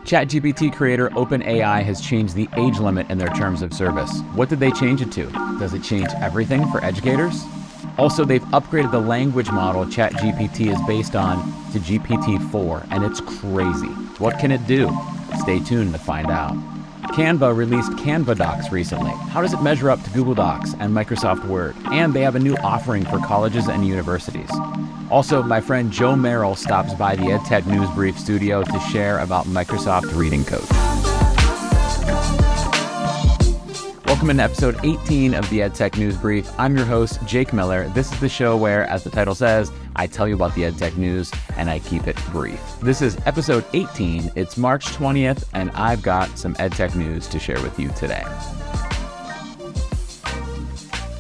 ChatGPT creator OpenAI has changed the age limit in their terms of service. What did they change it to? Does it change everything for educators? Also, they've upgraded the language model ChatGPT is based on to GPT4, and it's crazy. What can it do? Stay tuned to find out. Canva released Canva Docs recently. How does it measure up to Google Docs and Microsoft Word? And they have a new offering for colleges and universities. Also, my friend Joe Merrill stops by the EdTech News Brief studio to share about Microsoft Reading Coach. Welcome to episode 18 of the EdTech News Brief. I'm your host, Jake Miller. This is the show where, as the title says, I tell you about the EdTech news and I keep it brief. This is episode 18. It's March 20th, and I've got some EdTech news to share with you today.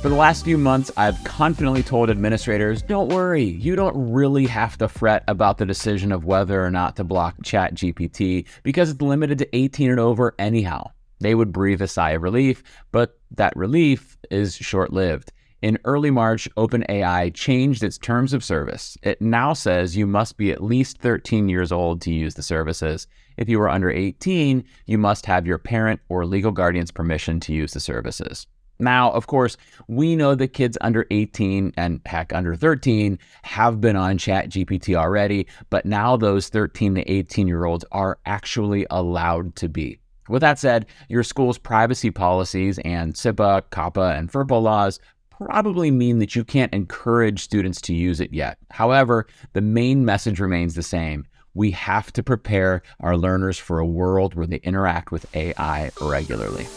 For the last few months, I've confidently told administrators, don't worry, you don't really have to fret about the decision of whether or not to block ChatGPT because it's limited to 18 and over anyhow. They would breathe a sigh of relief, but that relief is short-lived. In early March, OpenAI changed its terms of service. It now says you must be at least 13 years old to use the services. If you are under 18, you must have your parent or legal guardian's permission to use the services. Now, of course, we know that kids under 18 and heck under 13 have been on ChatGPT already, but now those 13 to 18-year-olds are actually allowed to be. With that said, your school's privacy policies and SIPA, COPPA, and FERPA laws probably mean that you can't encourage students to use it yet. However, the main message remains the same. We have to prepare our learners for a world where they interact with AI regularly.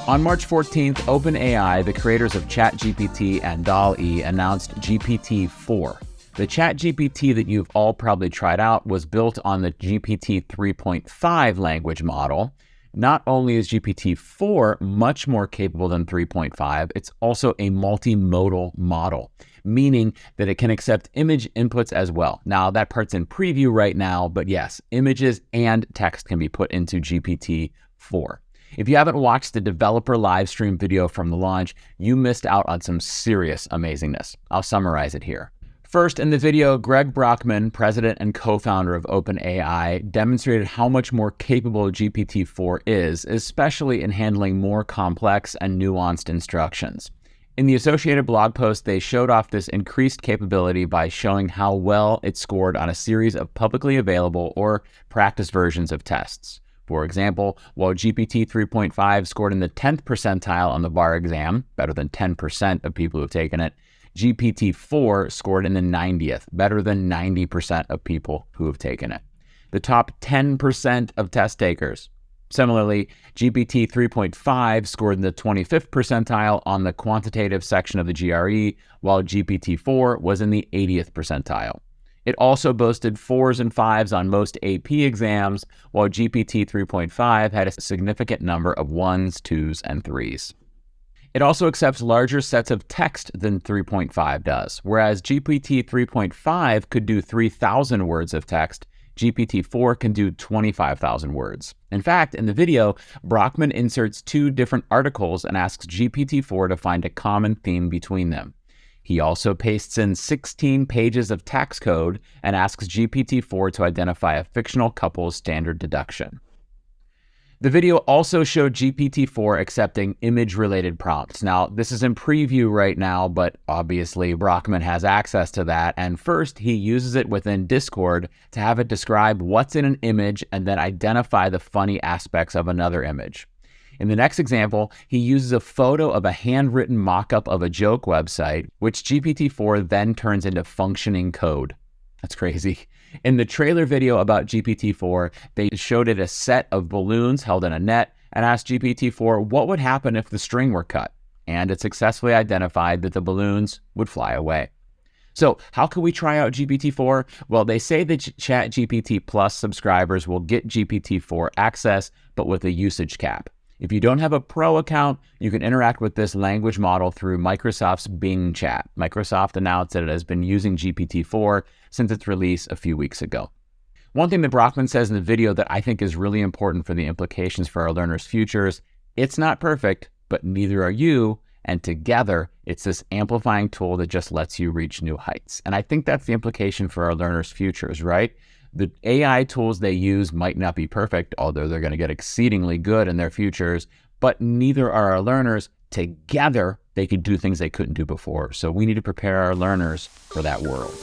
On March 14th, OpenAI, the creators of ChatGPT and DALL-E, announced GPT4. The ChatGPT that you've all probably tried out was built on the GPT 3.5 language model. Not only is GPT4 much more capable than 3.5, it's also a multimodal model, meaning that it can accept image inputs as well. Now, that part's in preview right now, but yes, images and text can be put into GPT4. If you haven't watched the developer Livestream video from the launch, you missed out on some serious amazingness. I'll summarize it here. First, in the video, Greg Brockman, president and co-founder of OpenAI, demonstrated how much more capable GPT-4 is, especially in handling more complex and nuanced instructions. In the associated blog post, they showed off this increased capability by showing how well it scored on a series of publicly available or practice versions of tests. For example, while GPT 3.5 scored in the 10th percentile on the bar exam, better than 10% of people who have taken it, GPT-4 scored in the 90th, better than 90% of people who have taken it. The top 10% of test takers. Similarly, GPT 3.5 scored in the 25th percentile on the quantitative section of the GRE, while GPT-4 was in the 80th percentile. It also boasted 4s and 5s on most AP exams, while GPT 3.5 had a significant number of 1s, 2s, and 3s. It also accepts larger sets of text than 3.5 does, whereas GPT 3.5 could do 3,000 words of text, GPT-4 can do 25,000 words. In fact, in the video, Brockman inserts two different articles and asks GPT-4 to find a common theme between them. He also pastes in 16 pages of tax code and asks GPT-4 to identify a fictional couple's standard deduction. The video also showed GPT-4 accepting image-related prompts. Now, this is in preview right now, but obviously Brockman has access to that. And first, he uses it within Discord to have it describe what's in an image and then identify the funny aspects of another image. In the next example, he uses a photo of a handwritten mock-up of a joke website, which GPT-4 then turns into functioning code. That's crazy. In the trailer video about GPT-4, they showed it a set of balloons held in a net and asked GPT-4 what would happen if the string were cut, and it successfully identified that the balloons would fly away. So how can we try out GPT-4? Well, they say that ChatGPT Plus subscribers will get GPT-4 access, but with a usage cap. If you don't have a pro account, you can interact with this language model through Microsoft's Bing Chat. Microsoft announced that it has been using GPT-4 since its release a few weeks ago. One thing that Brockman says in the video that I think is really important for the implications for our learners' futures, it's not perfect, but neither are you, and together, it's this amplifying tool that just lets you reach new heights. And I think that's the implication for our learners' futures, right? The AI tools they use might not be perfect, although they're going to get exceedingly good in their futures, but neither are our learners. Together, they can do things they couldn't do before. So we need to prepare our learners for that world.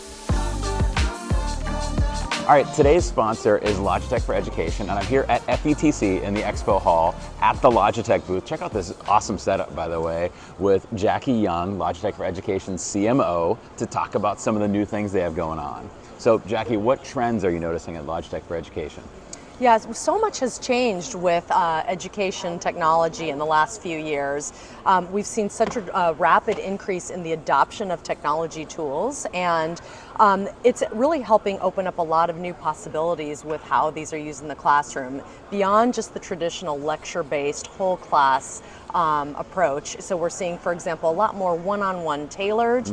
All right, today's sponsor is Logitech for Education, and I'm here at FETC in the Expo Hall at the Logitech booth. Check out this awesome setup, by the way, with Jackie Young, Logitech for Education CMO, to talk about some of the new things they have going on. So, Jackie, what trends are you noticing at Logitech for Education? Yeah, so much has changed with education technology in the last few years. We've seen such a rapid increase in the adoption of technology tools, and it's really helping open up a lot of new possibilities with how these are used in the classroom, beyond just the traditional lecture-based whole class approach. So we're seeing, for example, a lot more one-on-one tailored,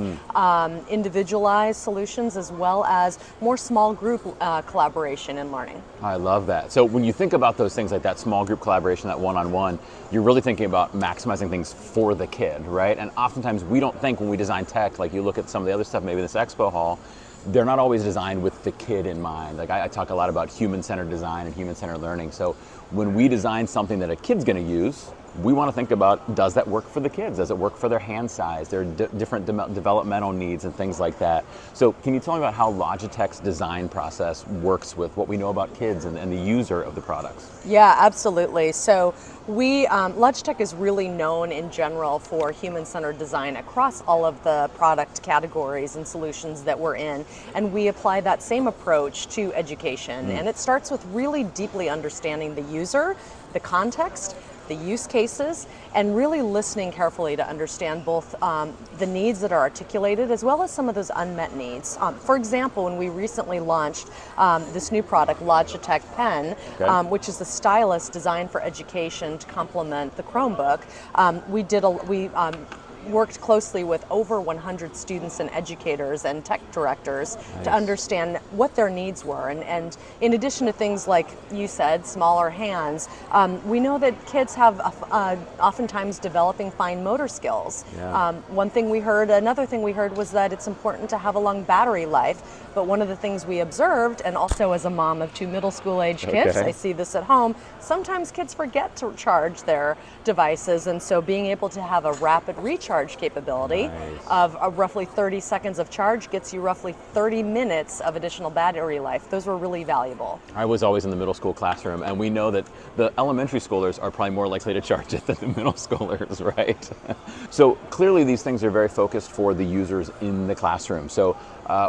individualized solutions, as well as more small group collaboration and learning. I love that. So when you think about those things like that small group collaboration, that one-on-one, you're really thinking about maximizing things for the kid, right? And oftentimes we don't think when we design tech, like you look at some of the other stuff, maybe this expo hall, they're not always designed with the kid in mind. Like I talk a lot about human-centered design and human-centered learning. So when we design something that a kid's gonna use, we want to think about, does that work for the kids? Does it work for their hand size, their different developmental needs and things like that? So can you tell me about how Logitech's design process works with what we know about kids and the user of the products? Yeah, absolutely. So Logitech is really known in general for human-centered design across all of the product categories and solutions that we're in. And we apply that same approach to education. And it starts with really deeply understanding the user, the context, the use cases, and really listening carefully to understand both the needs that are articulated as well as some of those unmet needs. For example, when we recently launched this new product, Logitech Pen, which is a stylus designed for education to complement the Chromebook, we worked closely with over 100 students and educators and tech directors to understand what their needs were. And in addition to things like you said, smaller hands, we know that kids have oftentimes developing fine motor skills. Another thing we heard was that it's important to have a long battery life. But one of the things we observed, and also as a mom of 2 middle school age kids, I see this at home, sometimes kids forget to charge their devices, and so being able to have a rapid recharge capability of roughly 30 seconds of charge gets you roughly 30 minutes of additional battery life. Those were really valuable. I was always in the middle school classroom, and we know that the elementary schoolers are probably more likely to charge it than the middle schoolers, right? So clearly these things are very focused for the users in the classroom. So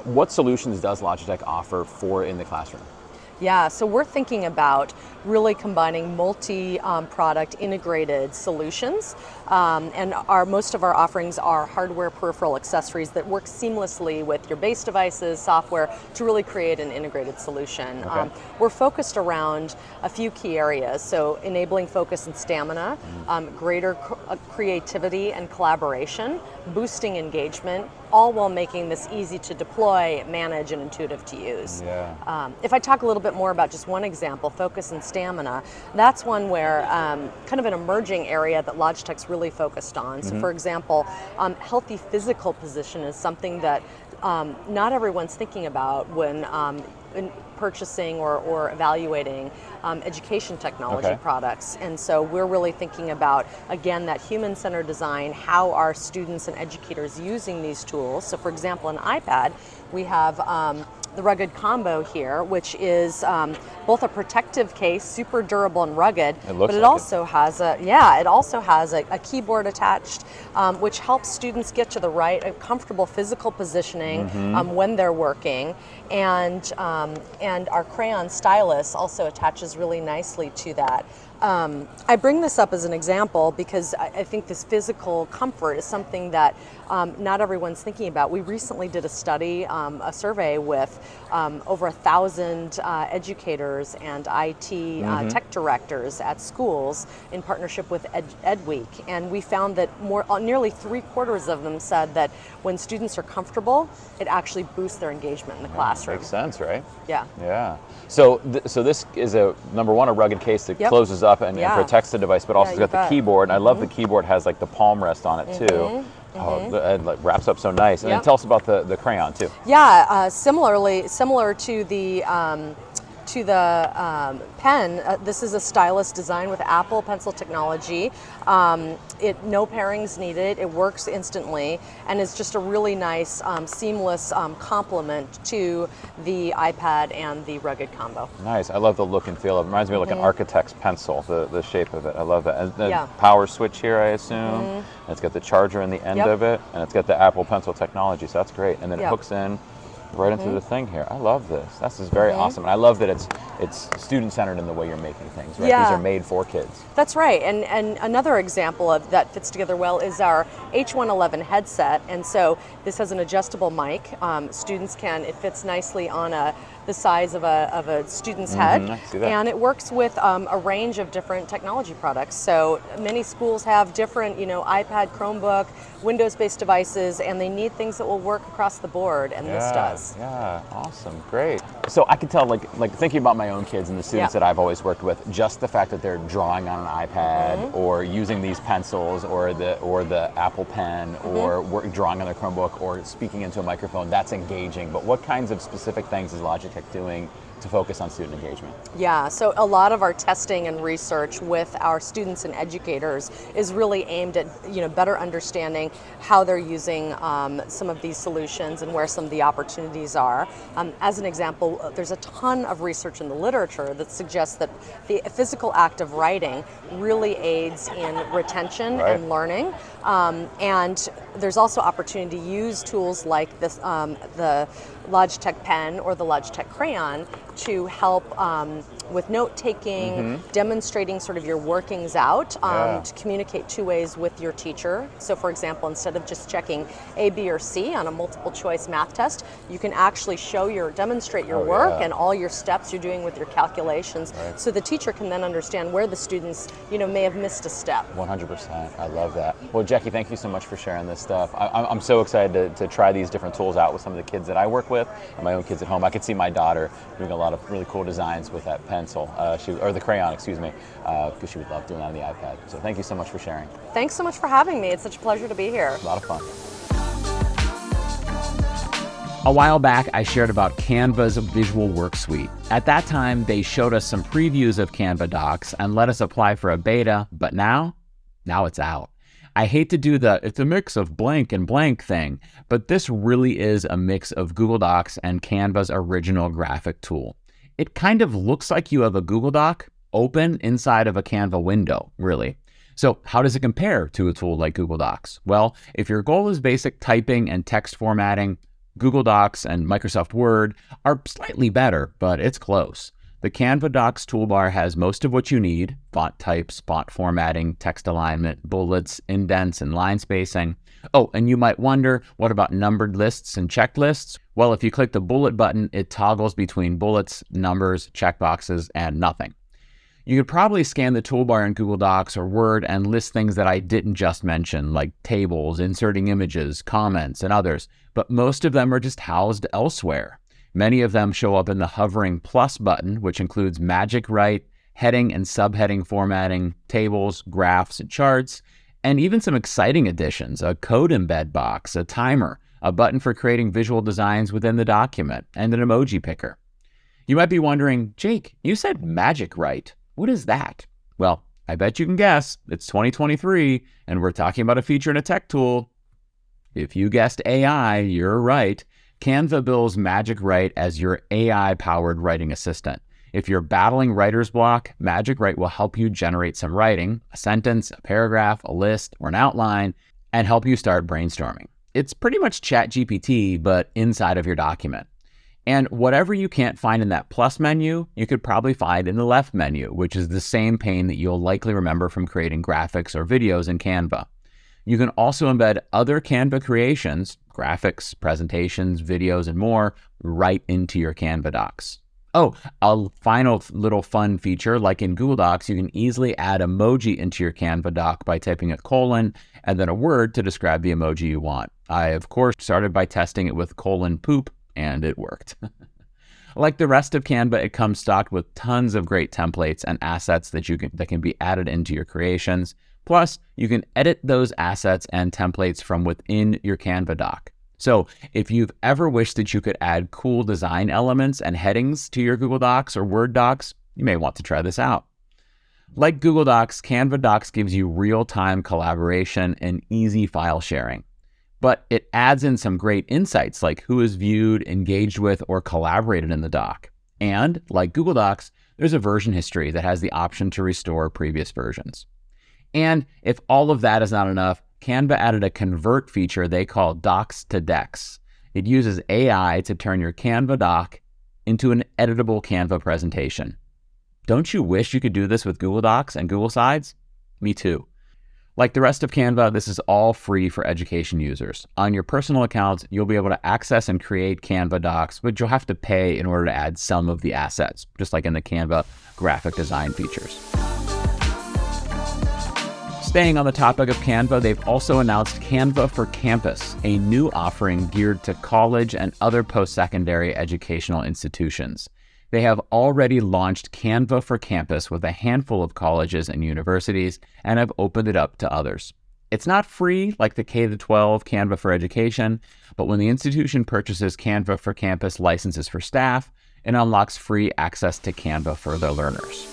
what solutions does Logitech offer for in the classroom? Yeah, so we're thinking about really combining multi-product integrated solutions, and most of our offerings are hardware peripheral accessories that work seamlessly with your base devices, software, to really create an integrated solution. We're focused around a few key areas, so enabling focus and stamina, greater creativity and collaboration, boosting engagement, all while making this easy to deploy, manage, and intuitive to use. If I talk a little bit more about just one example, focus and stamina, that's one where kind of an emerging area that Logitech's really focused on. So for example, healthy physical position is something that not everyone's thinking about when purchasing or evaluating education technology products. And so we're really thinking about, again, that human-centered design, how are students and educators using these tools. So for example, an iPad, we have the rugged combo here, which is both a protective case, super durable and rugged, but it also has a keyboard attached, which helps students get to the right, comfortable physical positioning when they're working, and our Crayon stylus also attaches really nicely to that. I bring this up as an example because I think this physical comfort is something that not everyone's thinking about. We recently did a study, a survey with over 1,000 educators and IT tech directors at schools in partnership with EdWeek, and we found that nearly 3/4 of them said that when students are comfortable, it actually boosts their engagement in the classroom. Makes sense, right? Yeah. Yeah. So this is number one, a rugged case that closes up and protects the device, but also it's got the keyboard. And I love the keyboard has like the palm rest on it too. Oh, it like wraps up so nice. And then Yep. tell us about the crayon too. Yeah, similar to the pen. This is a stylus designed with Apple Pencil technology. No pairings needed. It works instantly, and it's just a really nice, seamless complement to the iPad and the rugged combo. Nice. I love the look and feel. It reminds me of like an architect's pencil, the shape of it. I love that. And the Yeah. power switch here, I assume. And it's got the charger in the end Yep. of it, and it's got the Apple Pencil technology, so that's great. And then it Yeah. hooks in right into the thing here. I love this. This is very awesome. And I love that it's student-centered in the way you're making things, right? Yeah. These are made for kids. That's right, and another example of that fits together well is our H111 headset, and so this has an adjustable mic. Students it fits nicely on the size of a student's head, I see that. and it works with a range of different technology products. So many schools have different, iPad, Chromebook, Windows-based devices, and they need things that will work across the board, and this does. Yeah, awesome, great. So I can tell, like thinking about my own kids and the students Yeah. that I've always worked with, just the fact that they're drawing on an iPad or using these pencils or the Apple Pen or drawing on their Chromebook or speaking into a microphone, that's engaging. But what kinds of specific things is Logitech doing to focus on student engagement? Yeah, so a lot of our testing and research with our students and educators is really aimed at better understanding how they're using some of these solutions and where some of the opportunities are. As an example, there's a ton of research in the literature that suggests that the physical act of writing really aids in retention and learning. And there's also opportunity to use tools like this, the Logitech Pen or the Logitech Crayon to help with note-taking, demonstrating sort of your workings out to communicate two ways with your teacher. So for example, instead of just checking A, B, or C on a multiple choice math test, you can actually demonstrate your work and all your steps you're doing with your calculations, so the teacher can then understand where the students may have missed a step. 100%. I love that. Well, Jackie, thank you so much for sharing this stuff. I'm so excited to try these different tools out with some of the kids that I work with and my own kids at home. I could see my daughter doing a lot of really cool designs with that pencil, or the crayon, excuse me, because she would love doing that on the iPad. So thank you so much for sharing. Thanks so much for having me. It's such a pleasure to be here. A lot of fun. A while back, I shared about Canva's visual work suite. At that time, they showed us some previews of Canva Docs and let us apply for a beta, but now it's out. I hate to do it's a mix of blank and blank thing, but this really is a mix of Google Docs and Canva's original graphic tool. It kind of looks like you have a Google Doc open inside of a Canva window, really. So how does it compare to a tool like Google Docs? Well, if your goal is basic typing and text formatting, Google Docs and Microsoft Word are slightly better, but it's close. The Canva Docs toolbar has most of what you need: font types, font formatting, text alignment, bullets, indents, and line spacing. Oh, and you might wonder, what about numbered lists and checklists? Well, if you click the bullet button, it toggles between bullets, numbers, checkboxes, and nothing. You could probably scan the toolbar in Google Docs or Word and list things that I didn't just mention, like tables, inserting images, comments, and others, but most of them are just housed elsewhere. Many of them show up in the hovering plus button, which includes magic write, heading and subheading formatting, tables, graphs, and charts, and even some exciting additions: a code embed box, a timer, a button for creating visual designs within the document, and an emoji picker. You might be wondering, Jake, you said magic write. What is that? Well, I bet you can guess. It's 2023, and we're talking about a feature in a tech tool. If you guessed AI, you're right. Canva bills Magic Write as your AI-powered writing assistant. If you're battling writer's block, Magic Write will help you generate some writing, a sentence, a paragraph, a list, or an outline, and help you start brainstorming. It's pretty much ChatGPT, but inside of your document. And whatever you can't find in that plus menu, you could probably find in the left menu, which is the same pane that you'll likely remember from creating graphics or videos in Canva. You can also embed other Canva creations, graphics, presentations, videos, and more, right into your Canva Docs. Oh, a final little fun feature, like in Google Docs, you can easily add emoji into your Canva doc by typing a colon and then a word to describe the emoji you want. I, of course, started by testing it with colon poop, and it worked. Like the rest of Canva, it comes stocked with tons of great templates and assets that can be added into your creations. Plus, you can edit those assets and templates from within your Canva doc. So if you've ever wished that you could add cool design elements and headings to your Google Docs or Word docs, you may want to try this out. Like Google Docs, Canva Docs gives you real-time collaboration and easy file sharing. But it adds in some great insights like who is viewed, engaged with, or collaborated in the doc. And like Google Docs, there's a version history that has the option to restore previous versions. And if all of that is not enough, Canva added a convert feature they call Docs to Decks. It uses AI to turn your Canva doc into an editable Canva presentation. Don't you wish you could do this with Google Docs and Google Slides? Me too. Like the rest of Canva, this is all free for education users. On your personal accounts, you'll be able to access and create Canva docs, but you'll have to pay in order to add some of the assets, just like in the Canva graphic design features. Staying on the topic of Canva, they've also announced Canva for Campus, a new offering geared to college and other post-secondary educational institutions. They have already launched Canva for Campus with a handful of colleges and universities and have opened it up to others. It's not free like the K-12 Canva for Education, but when the institution purchases Canva for Campus licenses for staff, it unlocks free access to Canva for their learners.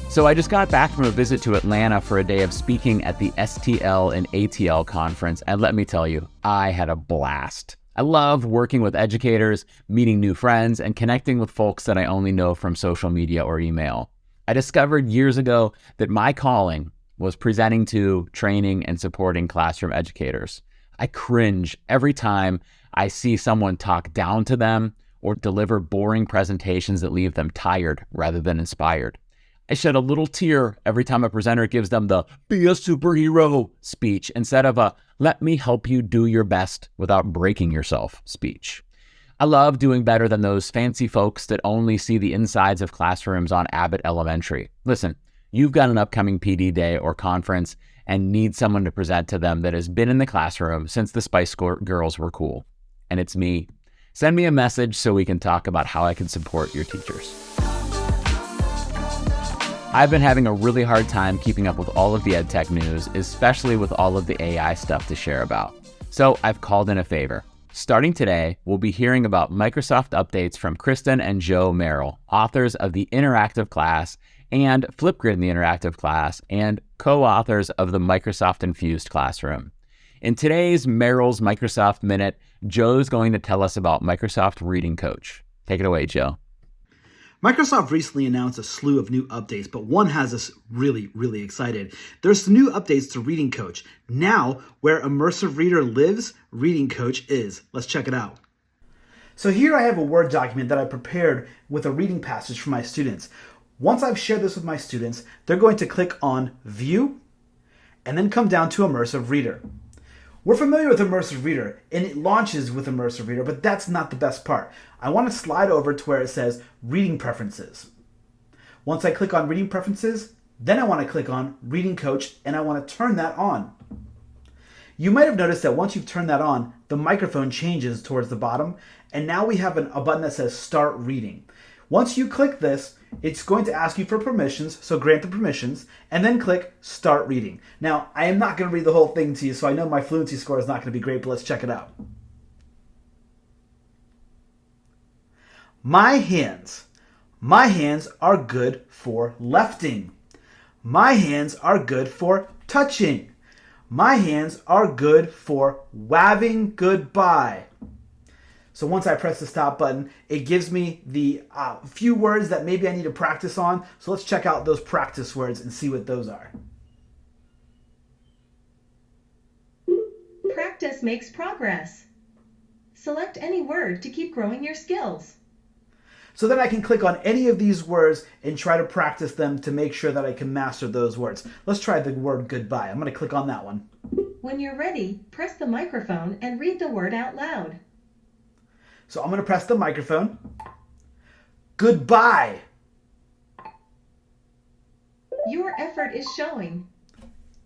So I just got back from a visit to Atlanta for a day of speaking at the STL and ATL conference, and let me tell you, I had a blast. I love working with educators, meeting new friends, and connecting with folks that I only know from social media or email. I discovered years ago that my calling was presenting to, training, and supporting classroom educators. I cringe every time I see someone talk down to them or deliver boring presentations that leave them tired rather than inspired. I shed a little tear every time a presenter gives them the "be a superhero" speech instead of a "let me help you do your best without breaking yourself" speech. I love doing better than those fancy folks that only see the insides of classrooms on Abbott Elementary. Listen, you've got an upcoming PD day or conference and need someone to present to them that has been in the classroom since the Spice Girls were cool. And it's me. Send me a message so we can talk about how I can support your teachers. I've been having a really hard time keeping up with all of the EdTech news, especially with all of the AI stuff to share about. So I've called in a favor. Starting today, we'll be hearing about Microsoft updates from Kristen and Joe Merrill, authors of the Interactive Class and Flipgrid in the Interactive Class, and co-authors of the Microsoft Infused Classroom. In today's Merrill's Microsoft Minute, Joe's going to tell us about Microsoft Reading Coach. Take it away, Joe. Microsoft recently announced a slew of new updates, but one has us really excited. There's some new updates to Reading Coach. Now, where Immersive Reader lives, Reading Coach is. Let's check it out. So here I have a Word document that I prepared with a reading passage for my students. Once I've shared this with my students, they're going to click on View, and then come down to Immersive Reader. We're familiar with Immersive Reader, and it launches with Immersive Reader, but that's not the best part. I want to slide over to where it says Reading Preferences. Once I click on Reading Preferences, then I want to click on Reading Coach, and I want to turn that on. You might have noticed that once you've turned that on, the microphone changes towards the bottom, and now we have a button that says Start Reading. Once you click this, it's going to ask you for permissions, so grant the permissions, and then click Start Reading. Now, I am not going to read the whole thing to you, so I know my fluency score is not going to be great, but let's check it out. My hands are good for lefting. My hands are good for touching. My hands are good for waving goodbye. So once I press the stop button, it gives me the few words that maybe I need to practice on. So let's check out those practice words and see what those are. Practice makes progress. Select any word to keep growing your skills. So then I can click on any of these words and try to practice them to make sure that I can master those words. Let's try the word goodbye. I'm going to click on that one. When you're ready, press the microphone and read the word out loud. So I'm going to press the microphone. Goodbye. Your effort is showing.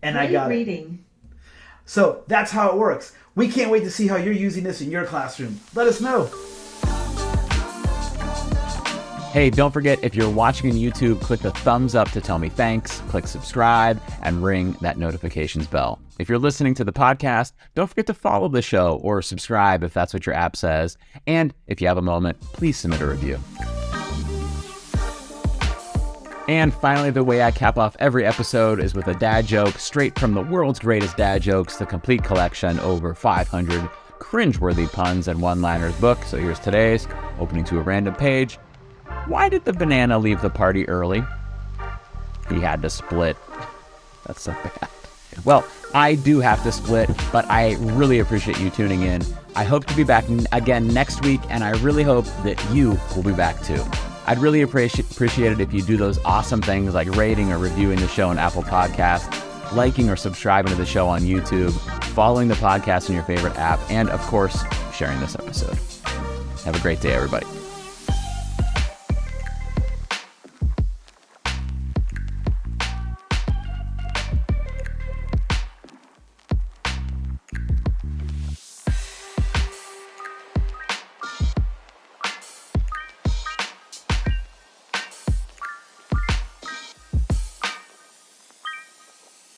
And Great I got reading. it. So that's how it works. We can't wait to see how you're using this in your classroom. Let us know. Hey, don't forget, if you're watching on YouTube, click the thumbs up to tell me thanks, click subscribe, and ring that notifications bell. If you're listening to the podcast, don't forget to follow the show or subscribe if that's what your app says. And if you have a moment, please submit a review. And finally, the way I cap off every episode is with a dad joke straight from the world's greatest dad jokes, the complete collection, over 500 cringeworthy puns and one-liners book. So here's today's, opening to a random page. Why did the banana leave the party early? He had to split. That's so bad. Well, I do have to split, but I really appreciate you tuning in. I hope to be back again next week, and I really hope that you will be back too. I'd really appreciate it if you do those awesome things like rating or reviewing the show on Apple Podcasts, liking or subscribing to the show on YouTube, following the podcast in your favorite app, and of course, sharing this episode. Have a great day, everybody.